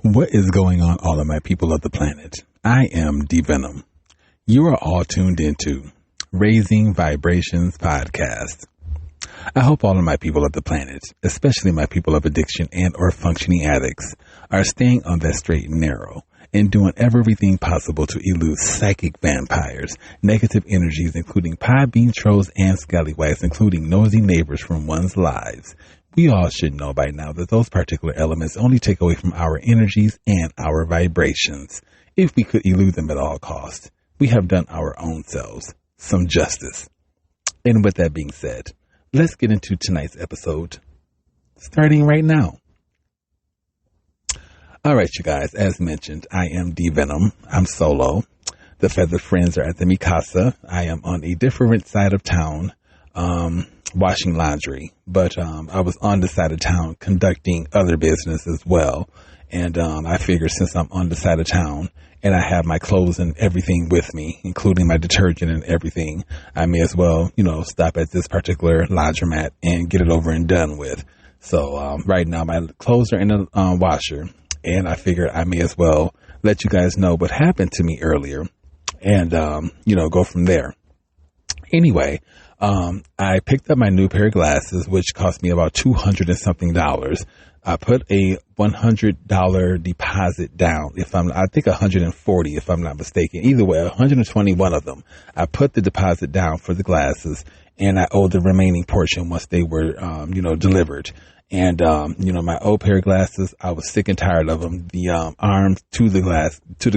What is going on, all of my people of the planet? I am D-Venom. You are all tuned into Raising Vibrations Podcast. I hope all of my people of the planet, especially my people of addiction and or functioning addicts, are staying on that straight and narrow and doing everything possible to elude psychic vampires, negative energies, including pie bean trolls and scallywags, including nosy neighbors from one's lives. We all should know by now that those particular elements only take away from our energies and our vibrations. If we could elude them at all costs, we have done our own selves some justice. And with that being said, let's get into tonight's episode, starting right now. All right, you guys, as mentioned, I am D-Venom. I'm solo. The Feathered Friends are at the Mikasa. I am on a different side of town, washing laundry, but I was on the side of town conducting other business as well. And I figured since I'm on the side of town and I have my clothes and everything with me, including my detergent and everything, I may as well, stop at this particular laundromat and get it over and done with. So right now my clothes are in the washer, and I figured I may as well let you guys know what happened to me earlier and, go from there. Anyway, I picked up my new pair of glasses, which cost me about $200 and something. I put a $100 deposit down. I think 140, if I'm not mistaken. Either way, 121 of them. I put the deposit down for the glasses, and I owed the remaining portion once they were, delivered. And, my old pair of glasses, I was sick and tired of them. The, arms to the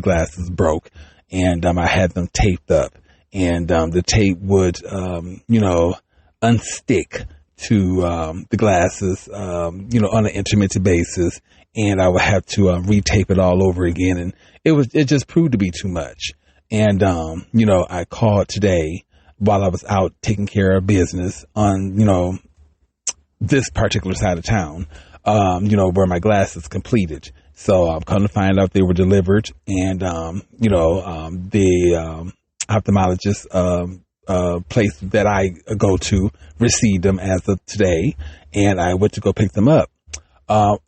glasses broke, and, I had them taped up. And the tape would, unstick to the glasses, on an intermittent basis, and I would have to retape it all over again, and it just proved to be too much. And I called today while I was out taking care of business on this particular side of town, where my glasses completed. So I'm come to find out they were delivered, and the ophthalmologist place that I go to received them as of today, and I went to go pick them up.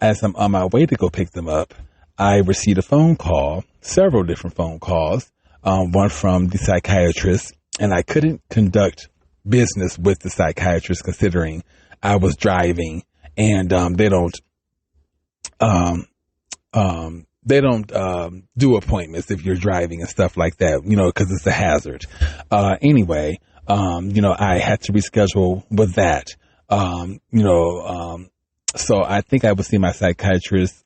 As I'm on my way to go pick them up, I received a phone call, several different phone calls, one from the psychiatrist, and I couldn't conduct business with the psychiatrist considering I was driving, and they don't do appointments if you're driving and stuff like that, because it's a hazard. Anyway, I had to reschedule with that. So I think I will see my psychiatrist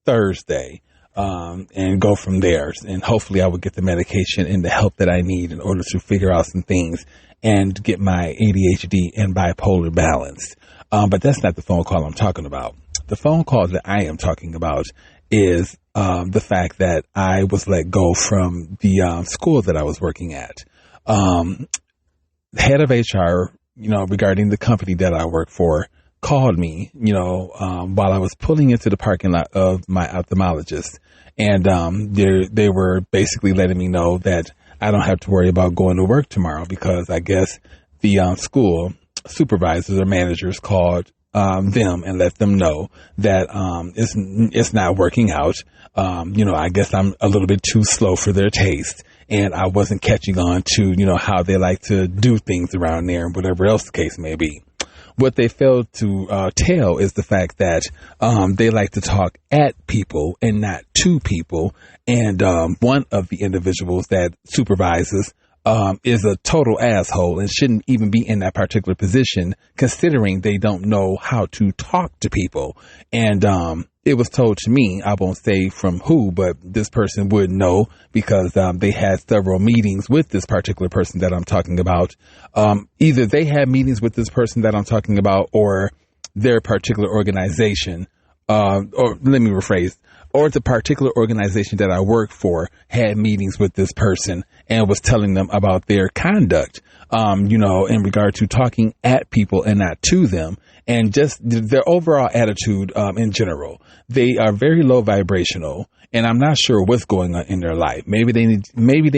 Thursday, and go from there. And hopefully I will get the medication and the help that I need in order to figure out some things and get my ADHD and bipolar balanced. But that's not the phone call I'm talking about. The phone call that I am talking about is the fact that I was let go from the school that I was working at. The head of HR, regarding the company that I work for, called me, while I was pulling into the parking lot of my ophthalmologist. And they were basically letting me know that I don't have to worry about going to work tomorrow because I guess the school supervisors or managers called them and let them know that it's not working out. I guess I'm a little bit too slow for their taste, and I wasn't catching on to how they like to do things around there and whatever else the case may be. What they failed to tell is the fact that they like to talk at people and not to people. And one of the individuals that supervises is a total asshole and shouldn't even be in that particular position, considering they don't know how to talk to people. And it was told to me, I won't say from who, but this person would know because they had several meetings with this particular person that I'm talking about. Either they had meetings with this person that I'm talking about, or their particular organization, or let me rephrase, or the particular organization that I work for had meetings with this person and was telling them about their conduct, in regard to talking at people and not to them, and just their overall attitude in general. They are very low vibrational, and I'm not sure what's going on in their life. Maybe they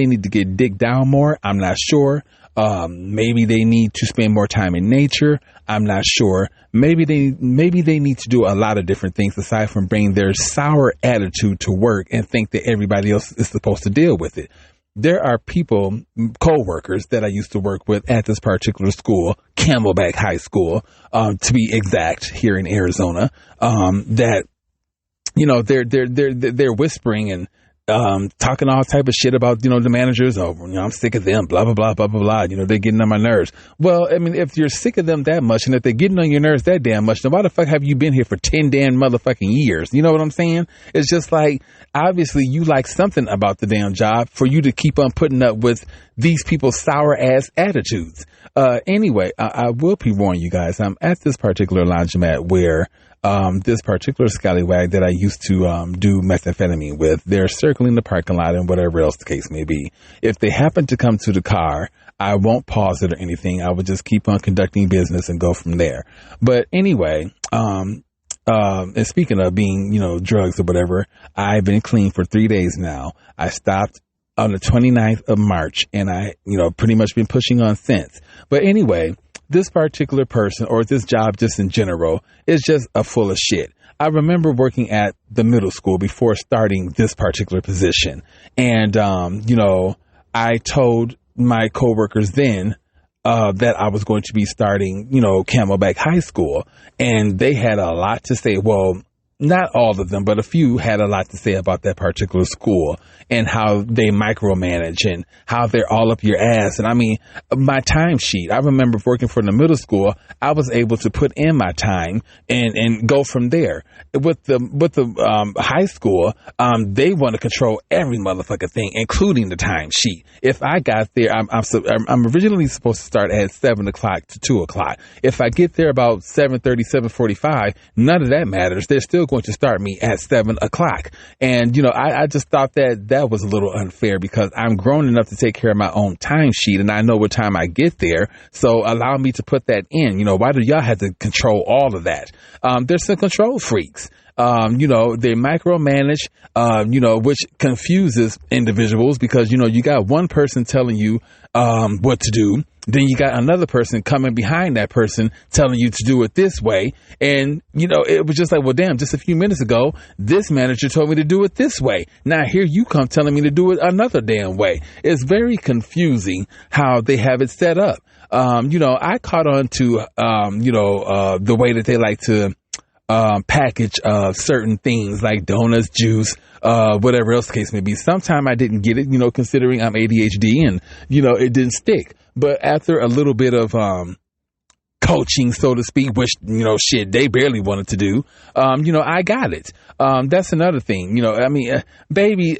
need to get digged down more. I'm not sure. Maybe they need to spend more time in nature. I'm not sure. Maybe they need to do a lot of different things aside from bring their sour attitude to work and think that everybody else is supposed to deal with it. There are people, co-workers that I used to work with at this particular school, Camelback High School, to be exact, here in Arizona, that, you know, they're whispering and talking all type of shit about, you know, the managers. Oh, you know, I'm sick of them, blah, blah, blah, blah, blah, blah. You know, they're getting on my nerves. Well, I mean, if you're sick of them that much and if they're getting on your nerves that damn much, then why the fuck have you been here for 10 damn motherfucking years? You know what I'm saying? It's just like, obviously you like something about the damn job for you to keep on putting up with these people's sour ass attitudes. Anyway, I will pre-warn you guys, I'm at this particular laundromat where this particular scallywag that I used to do methamphetamine with, they're circling the parking lot and whatever else the case may be. If they happen to come to the car, I won't pause it or anything. I would just keep on conducting business and go from there. But anyway, and speaking of being, you know, drugs or whatever, I've been clean for 3 days now. I stopped on the 29th of March and I, you know, pretty much been pushing on since. But anyway, this particular person or this job just in general is just a full of shit. I remember working at the middle school before starting this particular position. And, you know, I told my coworkers then that I was going to be starting, you know, Camelback High School. And they had a lot to say. Well, not all of them, but a few had a lot to say about that particular school and how they micromanage and how they're all up your ass. And I mean, my timesheet, I remember working for the middle school, I was able to put in my time and go from there. With the high school, they want to control every motherfucking thing, including the timesheet. If I got there, I'm originally supposed to start at 7 o'clock to 2 o'clock. If I get there about 7:30, 7:45, none of that matters. They're still going to start me at 7 o'clock. And, you know, I just thought that was a little unfair because I'm grown enough to take care of my own timesheet and I know what time I get there. So allow me to put that in. You know, why do y'all have to control all of that? There's some control freaks. You know, they micromanage, you know, which confuses individuals because, you know, you got one person telling you what to do. Then you got another person coming behind that person telling you to do it this way. And, you know, it was just like, well, damn, just a few minutes ago, this manager told me to do it this way. Now here you come telling me to do it another damn way. It's very confusing how they have it set up. You know, I caught on to, you know, the way that they like to package certain things like donuts, juice, whatever else the case may be. Sometime I didn't get it, you know, considering I'm ADHD and, you know, it didn't stick. But after a little bit of coaching, so to speak, which, you know, shit, they barely wanted to do, you know, I got it. That's another thing, you know, I mean, baby,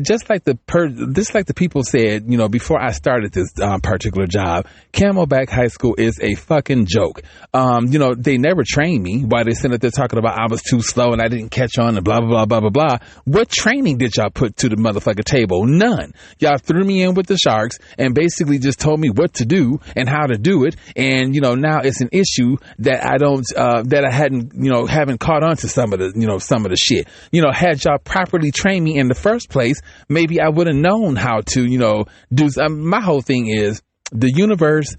just like the people said, you know, before I started this particular job, Camelback High School is a fucking joke. You know, they never trained me while they said that they're talking about I was too slow and I didn't catch on and blah, blah, blah, blah, blah, blah. What training did y'all put to the motherfucker table? None. Y'all threw me in with the sharks and basically just told me what to do and how to do it. And, you know, now it's an issue that I don't, that I haven't caught on to some of the shit. You know, had y'all properly trained me in the first place, maybe I would have known how to, you know, do. My whole thing is the universe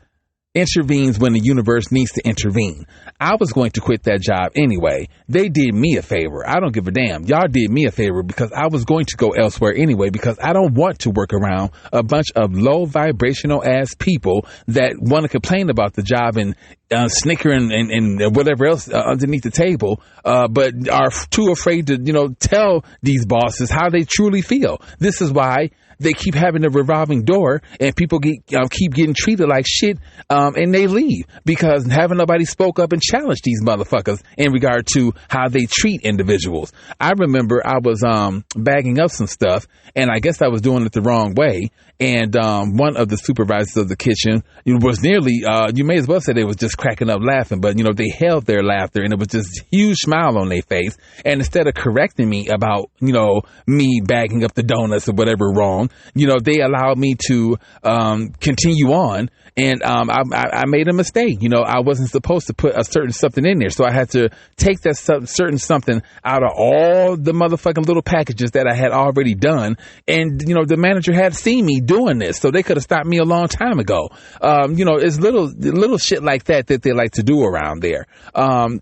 intervenes when the universe needs to intervene. I was going to quit that job anyway. They did me a favor. I don't give a damn. Y'all did me a favor because I was going to go elsewhere anyway because I don't want to work around a bunch of low vibrational ass people that want to complain about the job and snicker and whatever else underneath the table, but are too afraid to, you know, tell these bosses how they truly feel. This is why they keep having a revolving door and people keep getting treated like shit, and they leave because haven't nobody spoke up and challenged these motherfuckers in regard to how they treat individuals. I remember I was bagging up some stuff and I guess I was doing it the wrong way. And one of the supervisors of the kitchen was nearly, you may as well say they was just cracking up laughing, but, you know, they held their laughter and it was just a huge smile on their face. And instead of correcting me about, you know, me bagging up the donuts or whatever wrong, you know, they allowed me to continue on. And I made a mistake. You know, I wasn't supposed to put a certain something in there. So I had to take that certain something out of all the motherfucking little packages that I had already done. And, you know, the manager had seen me doing this. So they could have stopped me a long time ago. It's little shit like that they like to do around there.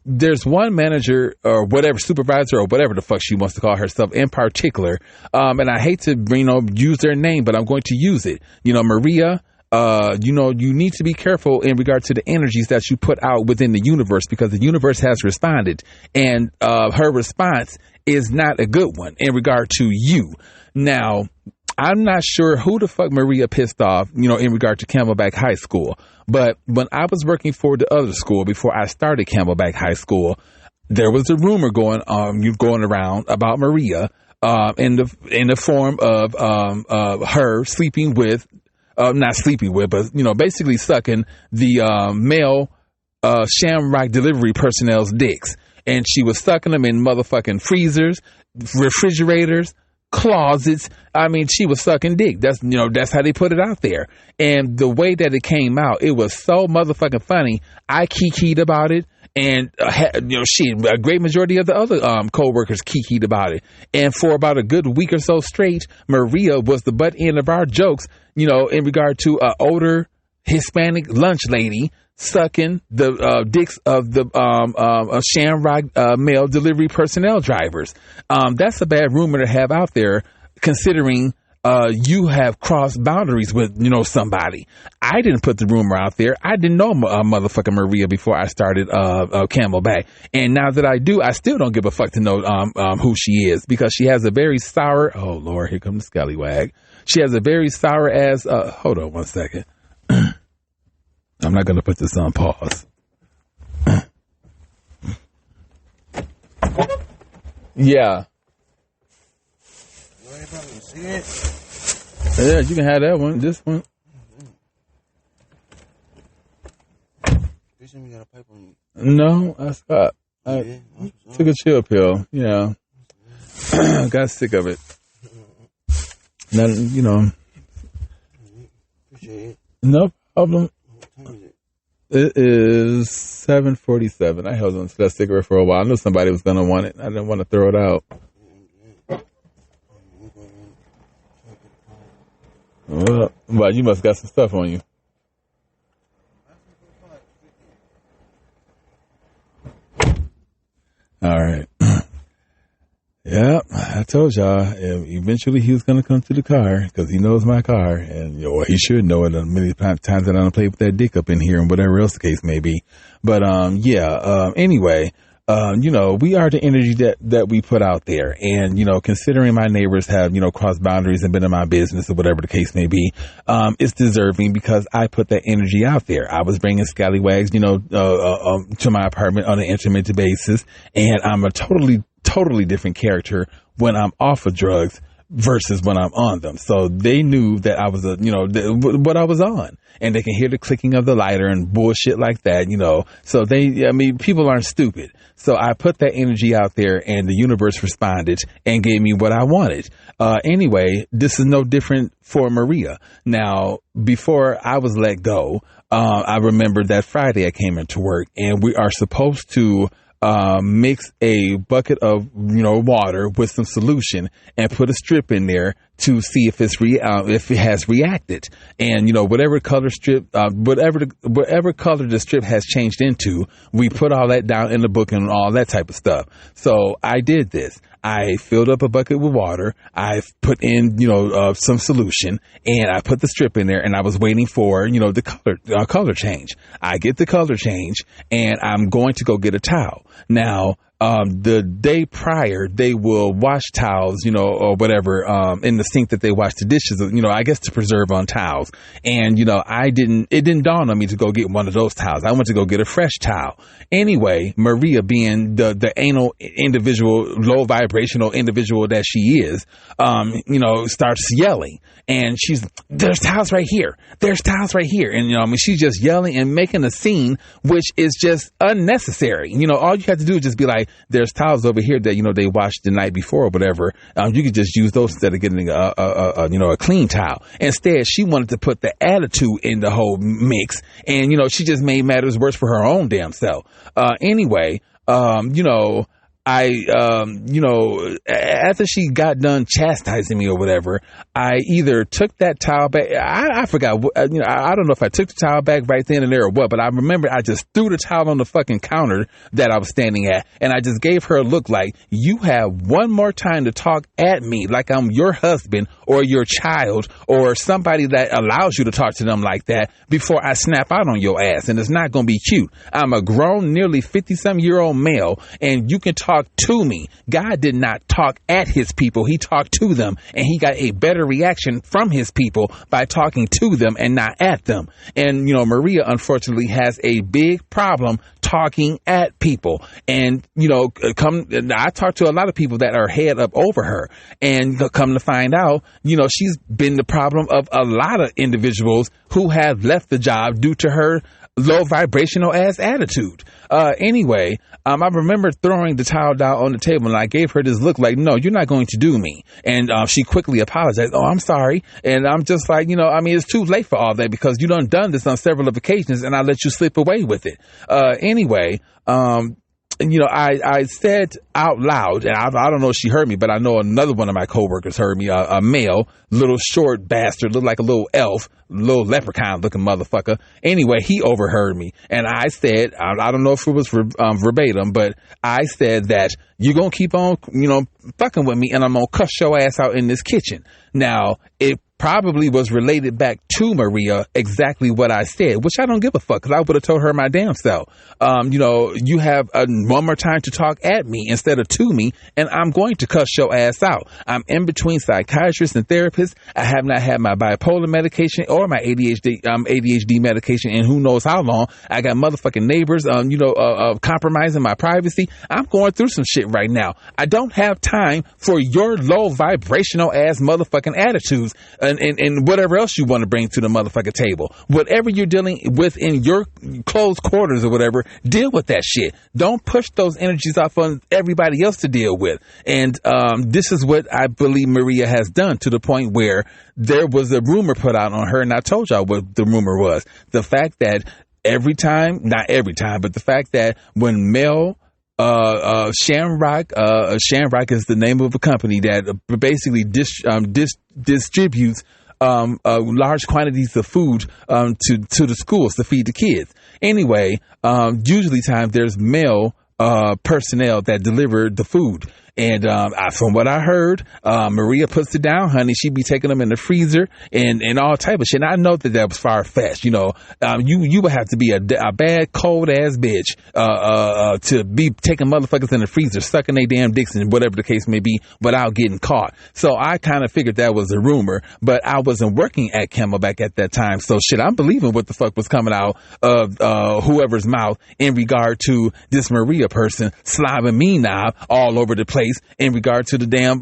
There's one manager or whatever, supervisor or whatever the fuck she wants to call herself in particular. And I hate to, use their name, but I'm going to use it. Maria, you need to be careful in regard to the energies that you put out within the universe, because the universe has responded, and her response is not a good one in regard to you. Now, I'm not sure who the fuck Maria pissed off, in regard to Camelback High School. But when I was working for the other school before I started Camelback High School, there was a rumor going around about Maria, in the form of her sleeping with, not sleeping with, but, basically sucking the male Shamrock delivery personnel's dicks. And she was sucking them in motherfucking freezers, refrigerators, closets. I mean, she was sucking dick. That's how they put it out there. And the way that it came out, it was so motherfucking funny. I kikied about it. And, a great majority of the other co-workers kikied about it. And for about a good week or so straight, Maria was the butt end of our jokes, in regard to an older Hispanic lunch lady sucking the dicks of the Shamrock male delivery personnel drivers. That's a bad rumor to have out there, considering you have crossed boundaries with, somebody. I didn't put the rumor out there. I didn't know motherfucking Maria before I started Camelback. And now that I do, I still don't give a fuck to know who she is, because she has a very sour, oh Lord, here comes the scallywag. She has a very sour ass, hold on one second. I'm not going to put this on pause. Yeah. Yeah, you can have that one. This one. No, I stopped. I took a chill pill. Yeah. Got sick of it. Now, no problem. It is 7:47. I held on to that cigarette for a while. I knew somebody was going to want it. I didn't want to throw it out. Well, you must got some stuff on you. All right. Yeah, I told y'all, eventually he was going to come to the car, because he knows my car, and he should know it many times that I don't play with that dick up in here and whatever else the case may be. But, anyway, we are the energy that we put out there. And, considering my neighbors have, crossed boundaries and been in my business or whatever the case may be, it's deserving, because I put that energy out there. I was bringing scallywags, to my apartment on an intermittent basis, and I'm a totally different character when I'm off of drugs versus when I'm on them. So they knew that I was what I was on, and they can hear the clicking of the lighter and bullshit like that, So people aren't stupid. So I put that energy out there, and the universe responded and gave me what I wanted. Anyway, this is no different for Maria. Now, before I was let go, I remember that Friday I came into work, and we are supposed to mix a bucket of, water with some solution and put a strip in there to see if if it has reacted. And, whatever color strip, whatever color the strip has changed into, we put all that down in the book and all that type of stuff. So I did this. I filled up a bucket with water. I put in, some solution, and I put the strip in there, and I was waiting for, the color change. I get the color change, and I'm going to go get a towel. Now, the day prior, they will wash towels, or whatever, in the sink that they wash the dishes, I guess to preserve on towels. And, it didn't dawn on me to go get one of those towels. I went to go get a fresh towel. Anyway, Maria, being the anal individual, low vibrational individual that she is, starts yelling, and there's towels right here. There's towels right here. And, she's just yelling and making a scene, which is just unnecessary. All you have to do is just be like, there's towels over here that, they washed the night before or whatever. You could just use those instead of getting a clean towel. Instead, she wanted to put the attitude in the whole mix. And, she just made matters worse for her own damn self. Anyway, after she got done chastising me or whatever, I either took that towel back. I forgot, I don't know if I took the towel back right then and there or what, but I remember I just threw the towel on the fucking counter that I was standing at, and I just gave her a look like, you have one more time to talk at me like I'm your husband or your child or somebody that allows you to talk to them like that before I snap out on your ass, and it's not going to be cute. I'm a grown, nearly 50-some-year-old male, and you can talk to me. God did not talk at his people. He talked to them, and he got a better reaction from his people by talking to them and not at them. And, Maria, unfortunately, has a big problem talking at people. And, I talk to a lot of people that are head up over her, and come to find out, she's been the problem of a lot of individuals who have left the job due to her low vibrational ass attitude. Anyway, I remember throwing the towel down on the table, and I gave her this look like, no, you're not going to do me. And she quickly apologized. Oh, I'm sorry. And I'm just like, it's too late for all that because you done this on several occasions, and I let you slip away with it. Anyway, I said out loud, and I don't know if she heard me, but I know another one of my coworkers heard me, a male, little short bastard, looked like a little elf, little leprechaun looking motherfucker. Anyway, he overheard me, and I said, I don't know if it was verbatim, but I said that you're going to keep on, fucking with me, and I'm going to cuss your ass out in this kitchen. Now, it probably was related back to Maria exactly what I said, which I don't give a fuck because I would have told her my damn self. You have one more time to talk at me instead of to me, and I'm going to cuss your ass out. I'm in between psychiatrists and therapists. I have not had my bipolar medication or my ADHD medication in who knows how long. I got motherfucking neighbors, compromising my privacy. I'm going through some shit right now. I don't have time for your low vibrational ass motherfucking attitudes. And whatever else you want to bring to the motherfucking table. Whatever you're dealing with in your closed quarters or whatever, deal with that shit. Don't push those energies off on everybody else to deal with. And this is what I believe Maria has done, to the point where there was a rumor put out on her, and I told y'all what the rumor was. The fact that not every time, but the fact that when Mel Shamrock is the name of a company that basically distributes large quantities of food to the schools to feed the kids. Anyway, usually there's male personnel that deliver the food. And from what I heard, Maria puts it down, honey. She be taking them in the freezer and all type of shit. And I know that was far-fetched. You would have to be a bad, cold-ass bitch to be taking motherfuckers in the freezer, sucking their damn dicks and whatever the case may be without getting caught. So I kind of figured that was a rumor, but I wasn't working at Camelback at that time. So shit, I'm believing what the fuck was coming out of whoever's mouth in regard to this Maria person slobbing me now all over the place in regard to the damn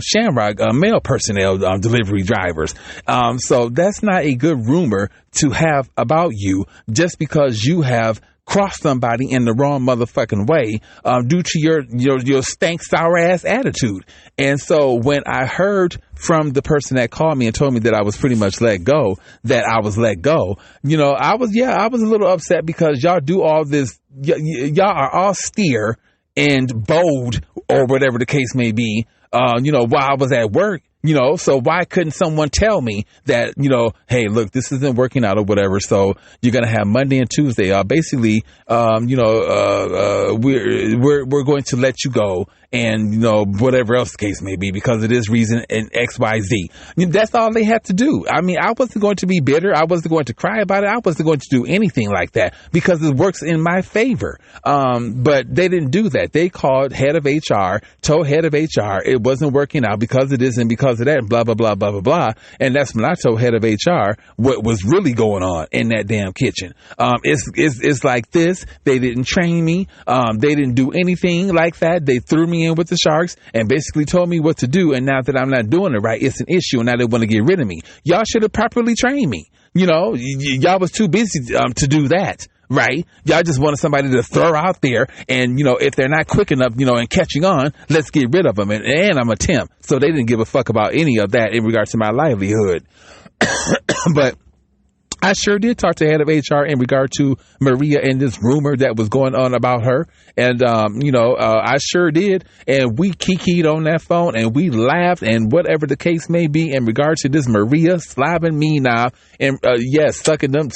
Shamrock male personnel delivery drivers. So that's not a good rumor to have about you just because you have crossed somebody in the wrong motherfucking way due to your stank sour ass attitude. And so when I heard from the person that called me and told me that I was pretty much let go, I was a little upset because y'all do all this. Y'all are austere and bold, or whatever the case may be, while I was at work, so why couldn't someone tell me that, hey, look, this isn't working out or whatever, so you're going to have Monday and Tuesday. Basically, we're going to let you go and, whatever else the case may be because of this reason and X, Y, Z. That's all they had to do. I mean, I wasn't going to be bitter. I wasn't going to cry about it. I wasn't going to do anything like that because it works in my favor. But they didn't do that. They called head of HR, told head of HR it wasn't working out because of this and because of that and blah, blah, blah, blah, blah, blah. And that's when I told head of HR what was really going on in that damn kitchen. It's like this. They didn't train me. They didn't do anything like that. They threw me in with the sharks and basically told me what to do. And now that I'm not doing it right, it's an issue. And now they want to get rid of me. Y'all should have properly trained me. Y'all was too busy to do that. Right? Y'all just wanted somebody to throw out there and, if they're not quick enough, and catching on, let's get rid of them. And I'm a temp. So they didn't give a fuck about any of that in regards to my livelihood. But I sure did talk to the head of HR in regard to Maria and this rumor that was going on about her. And, I sure did. And we kikied on that phone and we laughed and whatever the case may be in regard to this Maria slapping me now. And, sucking them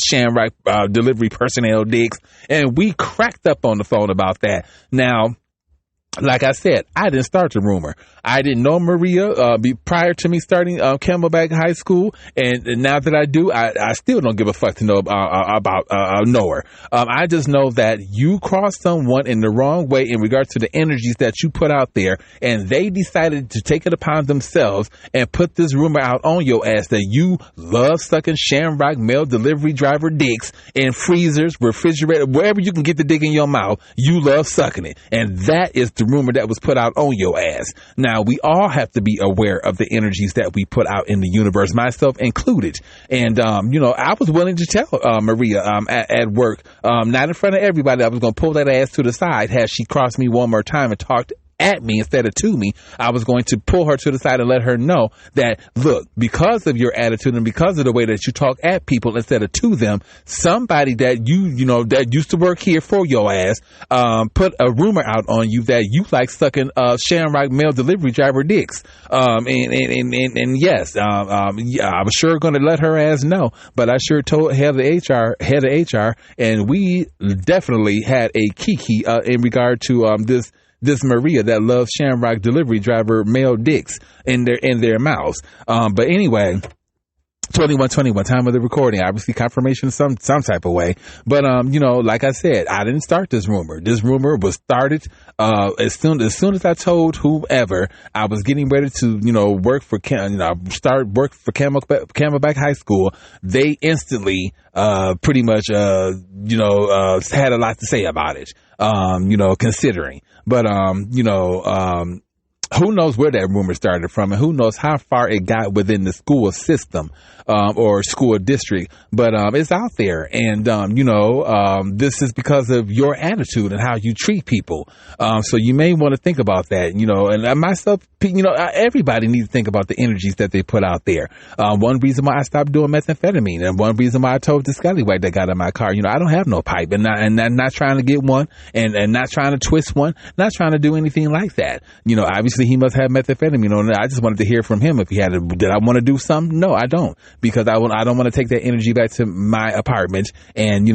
Shamrock delivery personnel dicks. And we cracked up on the phone about that. Now, like I said, I didn't start the rumor. I didn't know Maria prior to me starting Camelback High School, and now that I do, I still don't give a fuck to know about her. I just know that you crossed someone in the wrong way in regards to the energies that you put out there, and they decided to take it upon themselves and put this rumor out on your ass that you love sucking Shamrock mail delivery driver dicks in freezers, refrigerator, wherever you can get the dick in your mouth. You love sucking it, and that is the rumor that was put out on your ass. Now, we all have to be aware of the energies that we put out in the universe, myself included. And, I was willing to tell Maria at work, not in front of everybody, I was going to pull that ass to the side. Had she crossed me one more time and talked at me instead of to me, I was going to pull her to the side and let her know that, look, because of your attitude and because of the way that you talk at people instead of to them, somebody that that used to work here for your ass, put a rumor out on you that you like sucking, Shamrock mail delivery driver dicks. Yes, I was sure going to let her ass know, but I sure told head of HR, and we definitely had a kiki, in regard to, this Maria that loves Shamrock delivery driver male dicks in their mouths. But anyway, 2121 time of the recording, obviously confirmation some type of way. But, like I said, I didn't start this rumor. This rumor was started, as soon as I told whoever I was getting ready to, work for, start work for Camelback High School. They instantly, pretty much, had a lot to say about it, considering. But, who knows where that rumor started from, and who knows how far it got within the school system, or school district. But, it's out there. And, this is because of your attitude and how you treat people. So you may want to think about that, and myself, everybody needs to think about the energies that they put out there. One reason why I stopped doing methamphetamine, and one reason why I told the scallywag that got in my car, I don't have no pipe, and not trying to get one, and not trying to twist one, not trying to do anything like that. Obviously he must have methamphetamine on it. I just wanted to hear from him if he had it. Did I want to do something? No, I don't, because I don't want to take that energy back to my apartment and,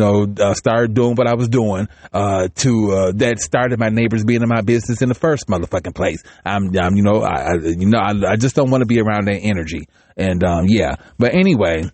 start doing what I was doing, that started my neighbors being in my business in the first motherfucking place. I just don't want to be around that energy. And, but anyway,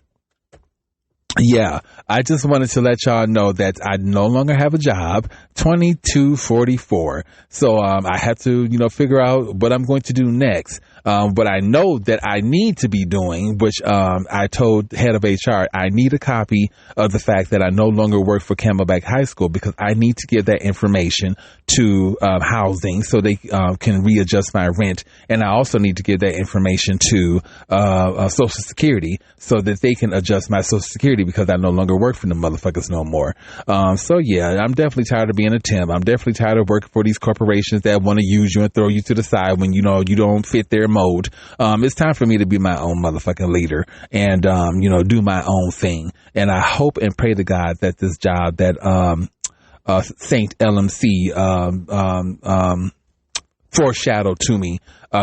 I just wanted to let y'all know that I no longer have a job, 2244. So, I have to, figure out what I'm going to do next. What I know that I need to be doing, which, I told head of HR, I need a copy of the fact that I no longer work for Camelback High School, because I need to give that information to, housing so they, can readjust my rent. And I also need to give that information to, Social Security so that they can adjust my Social Security, because I no longer work for the motherfuckers no more. I'm definitely tired of being a temp. I'm definitely tired of working for these corporations that want to use you and throw you to the side when you don't fit their mode. It's time for me to be my own motherfucking leader and, do my own thing. And I hope and pray to God that this job that, Saint LMC, foreshadowed to me,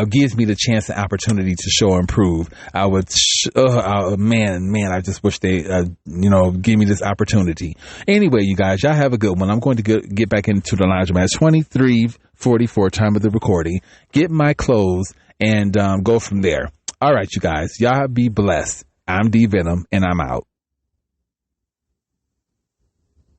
gives me the chance and opportunity to show and prove. I would, I just wish they, give me this opportunity. Anyway, you guys, y'all have a good one. I'm going to get back into the laundromat. 23:44 time of the recording. Get my clothes and, go from there. All right, you guys, y'all be blessed. I'm D Venom and I'm out.